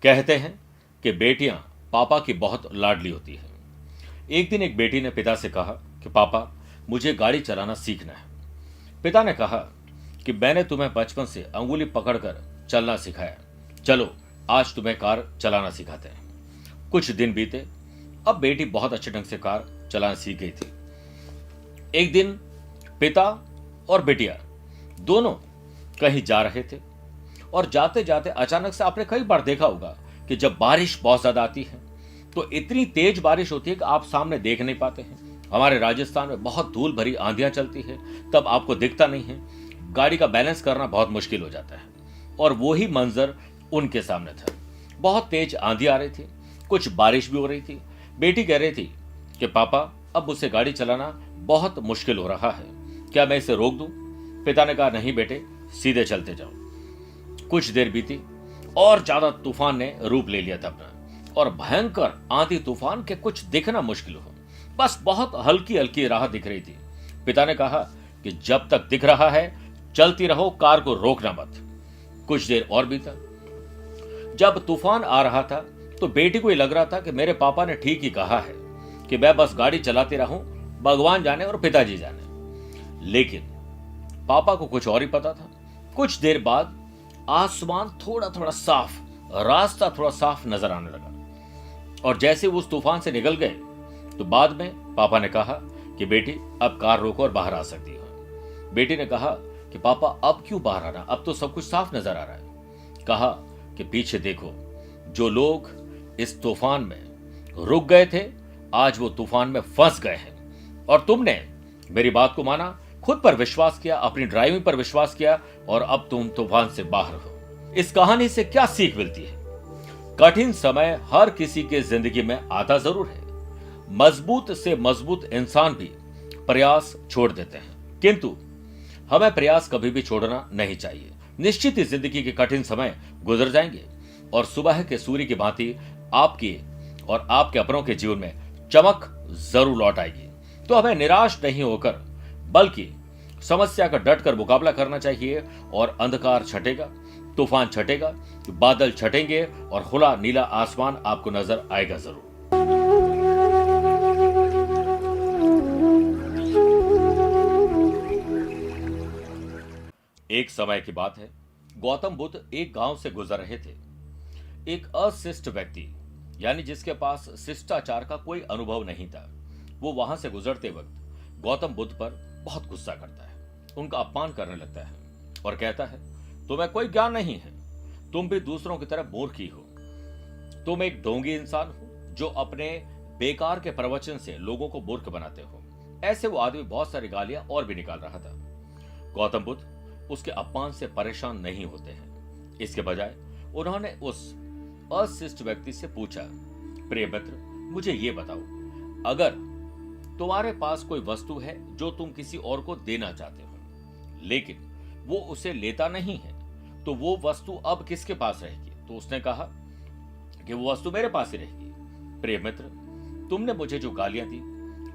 कहते हैं कि बेटियां पापा की बहुत लाडली होती हैं। एक दिन एक बेटी ने पिता से कहा कि पापा, मुझे गाड़ी चलाना सीखना है। पिता ने कहा कि मैंने तुम्हें बचपन से अंगुली पकड़कर चलना सिखाया, चलो आज तुम्हें कार चलाना सिखाते हैं। कुछ दिन बीते, अब बेटी बहुत अच्छे ढंग से कार चलाना सीख गई थी। एक दिन पिता और बेटिया दोनों कहीं जा रहे थे और जाते जाते अचानक से आपने कई बार देखा होगा कि जब बारिश बहुत ज्यादा आती है तो इतनी तेज बारिश होती है कि आप सामने देख नहीं पाते हैं। हमारे राजस्थान में बहुत धूल भरी आंधियां चलती है, तब आपको दिखता नहीं है, गाड़ी का बैलेंस करना बहुत मुश्किल हो जाता है। और वही मंजर उनके सामने था। बहुत तेज आंधी आ रही थी, कुछ बारिश भी हो रही थी। बेटी कह रही थी कि पापा, अब मुझसे गाड़ी चलाना बहुत मुश्किल हो रहा है, क्या मैं इसे रोक दूं? पिता ने कहा नहीं बेटे, सीधे चलते जाओ। कुछ देर बीती और ज्यादा तूफान ने रूप ले लिया था अपना, और भयंकर आंधी तूफान के कुछ दिखना मुश्किल हो, बस बहुत हल्की हल्की राह दिख रही थी। पिता ने कहा कि जब तक दिख रहा है चलती रहो, कार को रोकना मत। कुछ देर और बीता। जब तूफान आ रहा था तो बेटी को ये लग रहा था कि मेरे पापा ने ठीक ही कहा है कि मैं बस गाड़ी चलाते रहूं, भगवान जाने और पिताजी जाने। लेकिन पापा को कुछ और ही पता था। कुछ देर बाद आसमान थोड़ा थोड़ा साफ, रास्ता थोड़ा साफ नजर आने लगा, और जैसे वो उस तूफान से निकल गए तो बाद में पापा ने कहा कि बेटी, अब कार रोको और बाहर आ सकती हो। बेटी ने कहा कि पापा, अब क्यों बाहर आना, अब तो सब कुछ साफ नजर आ रहा है। कहा कि पीछे देखो, जो लोग इस तूफान में रुक गए थे आज वो तूफान में फंस गए हैं, और तुमने मेरी बात को माना, खुद पर विश्वास किया, अपनी ड्राइविंग पर विश्वास किया, और अब तुम तूफान से बाहर हो। इस कहानी से क्या सीख मिलती है? कठिन समय हर किसी के जिंदगी में आता जरूर है। मजबूत से मजबूत इंसान भी प्रयास छोड़ देते हैं, किंतु हमें प्रयास कभी भी छोड़ना नहीं चाहिए। निश्चित ही जिंदगी के कठिन समय गुजर जाएंगे और सुबह के सूर्य की भांति आपकी और आपके अपनों के जीवन में चमक जरूर लौट आएगी। तो हमें निराश नहीं होकर बल्कि समस्या का डट कर मुकाबला करना चाहिए, और अंधकार छटेगा, तूफान छटेगा, बादल छटेंगे और खुला नीला आसमान आपको नजर आएगा जरूर। एक समय की बात है, गौतम बुद्ध एक गांव से गुजर रहे थे। एक अशिष्ट व्यक्ति, यानी जिसके पास शिष्टाचार का कोई अनुभव नहीं था, वो वहां से गुजरते वक्त गौतम बुद्ध पर बहुत गुस्सा करता है, उनका अपमान करने लगता है और कहता है, तुम्हें कोई ज्ञान नहीं है, तुम भी दूसरों की तरह मूर्ख ही हो, तुम एक ढोंगी इंसान हो जो अपने बेकार के प्रवचन से लोगों को मूर्ख बनाते हो। ऐसे वो आदमी बहुत सारी गालियां और भी निकाल रहा था। गौतम बुद्ध उसके अपमान से परेशान नहीं होते हैं। इसके बजाय उन्होंने उस अशिष्ट व्यक्ति से पूछा, प्रिय मित्र, मुझे ये बताओ, अगर तुम्हारे पास कोई वस्तु है जो तुम किसी और को देना चाहते हो, लेकिन वो उसे लेता नहीं है, तो वो वस्तु अब किसके पास रहेगी? तो उसने कहा कि वो वस्तु मेरे पास ही रहेगी। प्रिय मित्र, तुमने मुझे जो गालियां दी,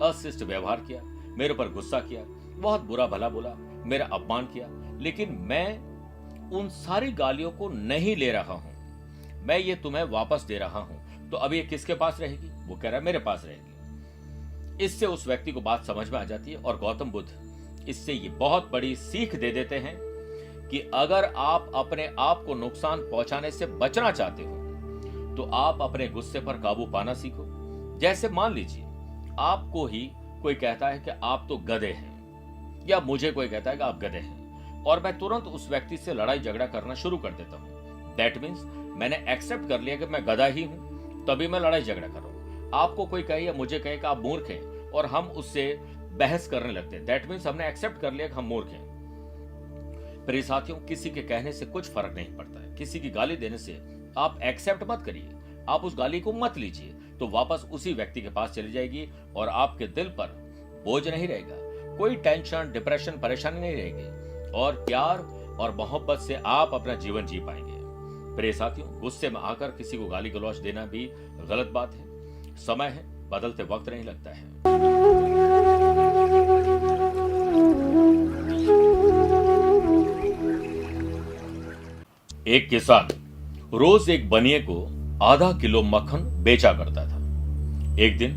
अशिष्ट व्यवहार किया, मेरे पर गुस्सा किया, बहुत बुरा भला बोला, मेरा अपमान किया, लेकिन मैं उन सारी गालियों को नहीं ले रहा हूं, मैं ये तुम्हें वापस दे रहा हूं, तो अब ये किसके पास रहेगी? वो कह रहा है मेरे पास रहेगी। इससे उस व्यक्ति को बात समझ में आ जाती है, और गौतम बुद्ध इससे ये बहुत बड़ी सीख दे देते हैं कि अगर आप अपने आप को नुकसान पहुंचाने से बचना चाहते हो तो आप अपने गुस्से पर काबू पाना सीखो। जैसे मान लीजिए आपको ही कोई कहता है कि आप तो गधे हैं, या मुझे कोई कहता है कि आप गधे हैं, और मैं तुरंत उस व्यक्ति से लड़ाई झगड़ा करना शुरू कर देता हूं, दैट मीन्स मैंने एक्सेप्ट कर लिया कि मैं गधा ही हूं, तभी मैं लड़ाई झगड़ा कर रहा हूं। आपको कोई कहे या मुझे कहे कि आप मूर्ख हैं और हम उससे बहस करने लगते हैं, दैट मीन्स हमने एक्सेप्ट कर लिया कि हम मूर्ख हैं। प्रिय साथियों, किसी के कहने से कुछ फर्क नहीं पड़ता है। किसी की गाली देने से आप एक्सेप्ट मत करिए, आप उस गाली को मत लीजिए, तो वापस उसी व्यक्ति के पास चली जाएगी और आपके दिल पर बोझ नहीं रहेगा, कोई टेंशन, डिप्रेशन, परेशानी नहीं रहेगी, और प्यार और मोहब्बत से आप अपना जीवन जी पाएंगे। प्रिय साथियों, गुस्से में आकर किसी को गाली गलौज देना भी गलत बात है। समय है, बदलते वक्त नहीं लगता है। एक किसान रोज एक बनिए को आधा किलो मक्खन बेचा करता था। एक दिन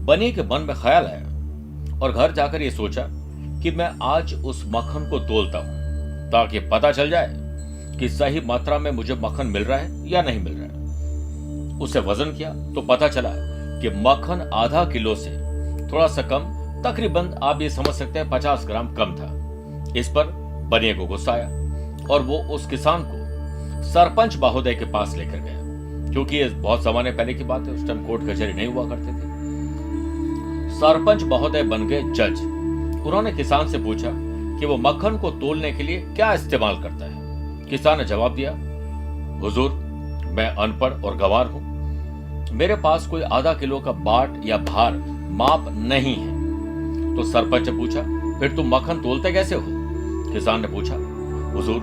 बनिए के मन में ख्याल आया और घर जाकर ये सोचा कि मैं आज उस मक्खन को तोलता हूं ताकि पता चल जाए कि सही मात्रा में मुझे मक्खन मिल रहा है या नहीं मिल रहा है। उसे वजन किया तो पता चला कि मक्खन आधा किलो से थोड़ा सा कम, तकरीबन आप ये समझ सकते हैं 50 ग्राम कम था। इस पर बनिए को गुस्सा आया और वो उस किसान को सरपंच महोदय के पास लेकर गया, क्योंकि ये बहुत जमाने पहले की बात है, उस टाइम कोर्ट कचहरी नहीं हुआ करते थे। सरपंच महोदय बन गए जज। उन्होंने किसान से पूछा कि वो मक्खन को तोलने के लिए क्या इस्तेमाल करता है। किसान ने जवाब दिया, हुजूर, मैं अनपढ़ और गंवार हूं, मेरे पास कोई आधा किलो का बाट या भार माप नहीं है। तो सरपंच ने पूछा, फिर तुम मक्खन तोलते कैसे हो? किसान ने पूछा, हुजूर,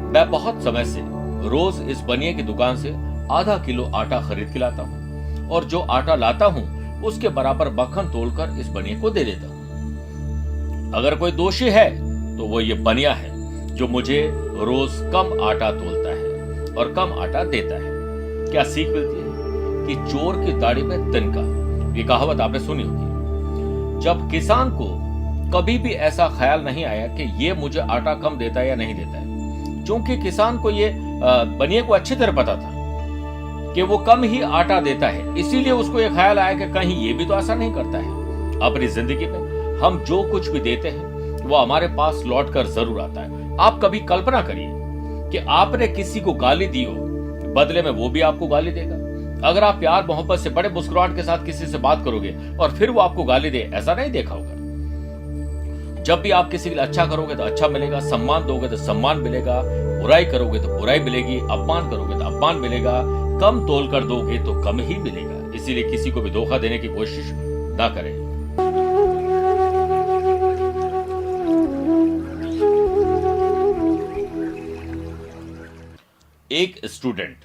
मैं बहुत समय से रोज इस बनिए की दुकान से आधा किलो आटा खरीद के लाता हूँ और जो आटा लाता हूँ उसके बराबर मक्खन तोलकर इस बनिए को दे देता हूँ। अगर कोई दोषी है तो वो ये बनिया है जो मुझे रोज कम आटा तोलता है और कम आटा देता है। क्या सीख मिलती है कि चोर की दाढ़ी में तिनका, ये कहावत आपने सुनी होगी। जब किसान को कभी भी ऐसा ख्याल नहीं आया कि ये मुझे आटा कम देता है या नहीं देता है, क्योंकि किसान को ये बनिए को अच्छी तरह पता था कि वो कम ही आटा देता है, इसीलिए उसको ये ख्याल आया कि कहीं ये भी तो ऐसा नहीं करता है। अपनी जिंदगी में हम जो कुछ भी देते हैं वो हमारे पास लौट कर जरूर आता है। आप कभी कल्पना करिए कि आपने किसी को गाली दी हो, बदले में वो भी आपको गाली देगा। अगर आप प्यार मोहब्बत से बड़े मुस्कुराहट के साथ किसी से बात करोगे और फिर वो आपको गाली दे, ऐसा नहीं देखा होगा। जब भी आप किसी के लिए अच्छा करोगे तो अच्छा मिलेगा, सम्मान दोगे तो सम्मान मिलेगा, बुराई करोगे तो बुराई मिलेगी, अपमान करोगे तो अपमान मिलेगा, कम तोल कर दोगे तो कम ही मिलेगा। इसीलिए किसी को भी धोखा देने की कोशिश ना करें। एक स्टूडेंट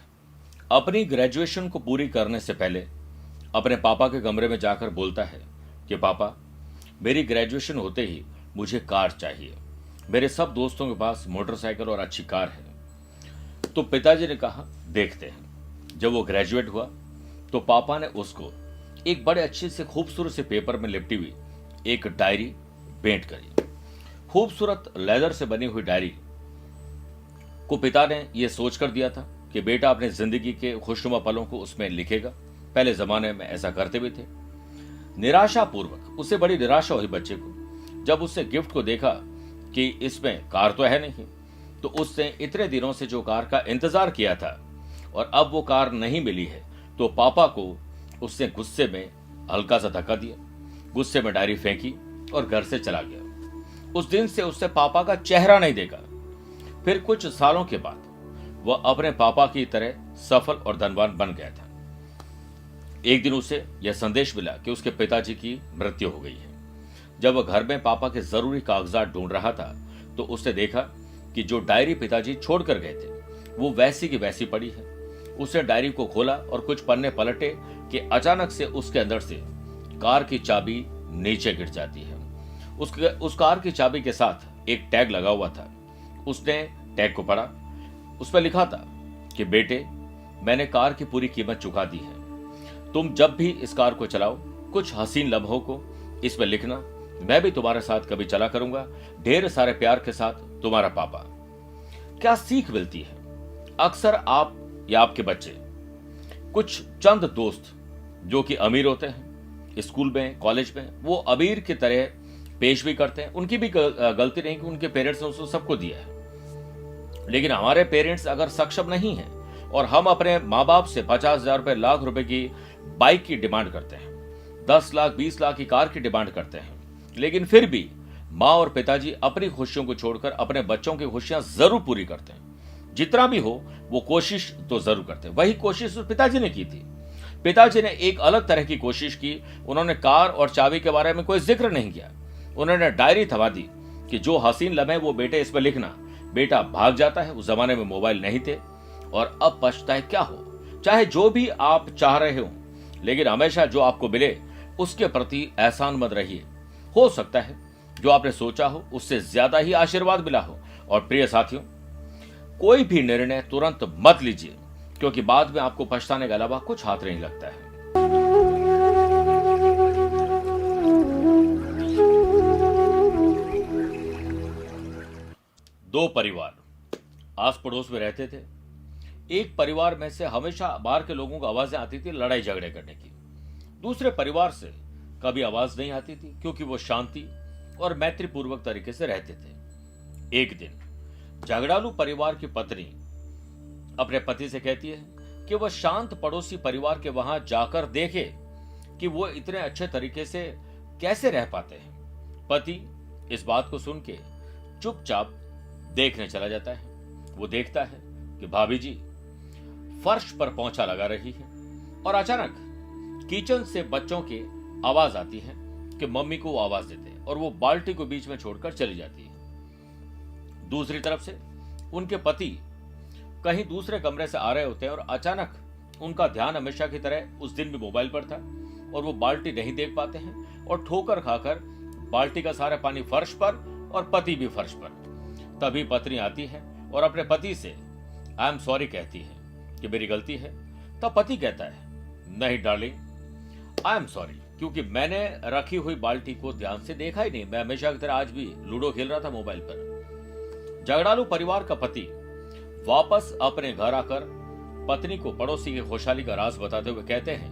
अपनी ग्रेजुएशन को पूरी करने से पहले अपने पापा के कमरे में जाकर बोलता है कि पापा, मेरी ग्रेजुएशन होते ही मुझे कार चाहिए। मेरे सब दोस्तों के पास मोटरसाइकिल और अच्छी कार है। तो पिताजी ने कहा, देखते हैं। जब वो ग्रेजुएट हुआ तो पापा ने उसको एक बड़े अच्छे से खूबसूरत से पेपर में लिपटी हुई एक डायरी भेंट करी। खूबसूरत लेदर से बनी हुई डायरी को पिता ने यह सोचकर दिया था कि बेटा अपने जिंदगी के खुशनुमा पलों को उसमें लिखेगा। पहले जमाने में ऐसा करते भी थे। निराशापूर्वक उसे बड़ी निराशा हुई बच्चे को जब उसने गिफ्ट को देखा कि इसमें कार तो है नहीं। तो उसने इतने दिनों से जो कार का इंतजार किया था और अब वो कार नहीं मिली है, तो पापा को उसने गुस्से में हल्का सा धक्का दिया, गुस्से में डायरी फेंकी और घर से चला गया। उस दिन से उसने पापा का चेहरा नहीं देखा। फिर कुछ सालों के बाद वह अपने पापा की तरह सफल और धनवान बन गया था। एक दिन उसे यह संदेश मिला कि उसके पिताजी की मृत्यु हो गई है। जब वह घर में पापा के जरूरी कागजात ढूंढ रहा था तो उसने देखा कि जो डायरी पिताजी छोड़कर गए थे वो वैसी की वैसी पड़ी है। उसने डायरी को खोला और कुछ पन्ने पलटे कि अचानक से उसके अंदर से कार की चाबी नीचे गिर जाती है। उस कार की चाबी के साथ एक टैग लगा हुआ था। उसने टैग को पढ़ा। उस पर लिखा था कि बेटे, मैंने कार की पूरी कीमत चुका दी है। तुम जब भी इस कार को चलाओ कुछ हसीन लम्हों को इस पर लिखना। मैं भी तुम्हारे साथ कभी चला करूंगा। ढेर सारे प्यार के साथ, तुम्हारा पापा। क्या सीख मिलती है? अक्सर आप या आपके बच्चे, कुछ चंद दोस्त जो कि अमीर होते हैं, स्कूल में कॉलेज में, वो अमीर की तरह पेश भी करते हैं। उनकी भी गलती नहीं कि उनके पेरेंट्स ने उसको सबको दिया है। लेकिन हमारे पेरेंट्स अगर सक्षम नहीं है और हम अपने माँ बाप से 50,000 रुपए, लाख रुपए की बाइक की डिमांड करते हैं, 10 लाख 20 लाख की कार की डिमांड करते हैं, लेकिन फिर भी माँ और पिताजी अपनी खुशियों को छोड़कर अपने बच्चों की खुशियां जरूर पूरी करते हैं। जितना भी हो वो कोशिश तो जरूर करते हैं। वही कोशिश पिताजी ने की थी। पिताजी ने एक अलग तरह की कोशिश की। उन्होंने कार और चाबी के बारे में कोई जिक्र नहीं किया। उन्होंने डायरी थमा दी कि जो हसीन लम्हे वो बेटे इस पर लिखना। बेटा भाग जाता है। उस जमाने में मोबाइल नहीं थे और अब पछताए क्या हो। चाहे जो भी आप चाह रहे हो, लेकिन हमेशा जो आपको मिले उसके प्रति एहसानमंद रहिए। हो सकता है जो आपने सोचा हो उससे ज्यादा ही आशीर्वाद मिला हो। और प्रिय साथियों, कोई भी निर्णय तुरंत मत लीजिए, क्योंकि बाद में आपको पछताने के अलावा कुछ हाथ नहीं लगता है। दो परिवार आस पड़ोस में रहते थे। एक परिवार में से हमेशा बाहर के लोगों को आवाजें आती थी लड़ाई झगड़े करने की। दूसरे परिवार से कभी आवाज नहीं आती थी क्योंकि वो शांति और मैत्रीपूर्वक तरीके से रहते थे। एक दिन झगड़ालू परिवार की पत्नी अपने पति से कहती है कि वह शांत पड़ोसी परिवार के वहां जाकर देखे कि वो इतने अच्छे तरीके से कैसे रह पाते हैं। पति इस बात को सुन के चुपचाप देखने चला जाता है। वो देखता है कि भाभी जी फर्श पर पोंछा लगा रही है और अचानक किचन से बच्चों की आवाज आती है कि मम्मी को वो आवाज देते हैं और वो बाल्टी को बीच में छोड़कर चली जाती है। दूसरी तरफ से उनके पति कहीं दूसरे कमरे से आ रहे होते हैं और अचानक उनका ध्यान हमेशा की तरह उस दिन भी मोबाइल पर था और वो बाल्टी नहीं देख पाते हैं और ठोकर खाकर बाल्टी का सारा पानी फर्श पर और पति भी फर्श पर। तभी पत्नी आती है और अपने पति से आई एम सॉरी कहती है कि मेरी गलती है। तब पति कहता है नहीं डार्लिंग आई एम सॉरी, क्योंकि मैंने रखी हुई बाल्टी को ध्यान से देखा ही नहीं। मैं हमेशा की तरह आज भी लूडो खेल रहा था मोबाइल पर। झगड़ालू परिवार का पति वापस अपने घर आकर पत्नी को पड़ोसी की खुशहाली का राज बताते हुए कहते हैं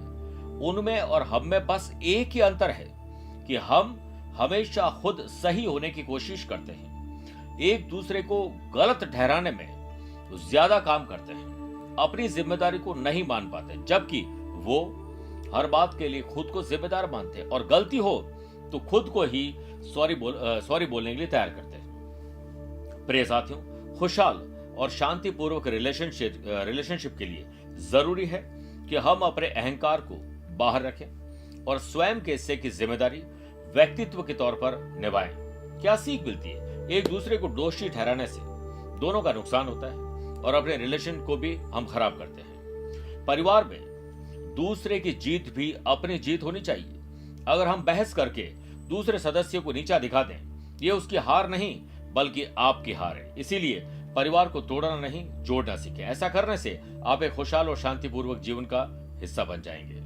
उनमें और हम में बस एक ही अंतर है कि हम हमेशा खुद सही होने की कोशिश करते हैं, एक दूसरे को गलत ठहराने में ज्यादा काम करते हैं, अपनी जिम्मेदारी को नहीं मान पाते, जबकि वो हर बात के लिए खुद को जिम्मेदार मानते हैं और गलती हो तो खुद को ही सॉरी बोलने के लिए तैयार करते हैं। प्रिय साथियों, खुशहाल और शांतिपूर्वक रिलेशनशिप के लिए जरूरी है कि हम अपने अहंकार को बाहर रखें और स्वयं के हिस्से की जिम्मेदारी व्यक्तित्व के तौर पर निभाएं। क्या सीख मिलती है? एक दूसरे को दोषी ठहराने से दोनों का नुकसान होता है और अपने रिलेशन को भी हम खराब करते हैं। परिवार में दूसरे की जीत भी अपनी जीत होनी चाहिए। अगर हम बहस करके दूसरे सदस्य को नीचा दिखा दें, ये उसकी हार नहीं बल्कि आपकी हार है। इसीलिए परिवार को तोड़ना नहीं, जोड़ना सीखें। ऐसा करने से आप एक खुशहाल और शांतिपूर्वक जीवन का हिस्सा बन जाएंगे।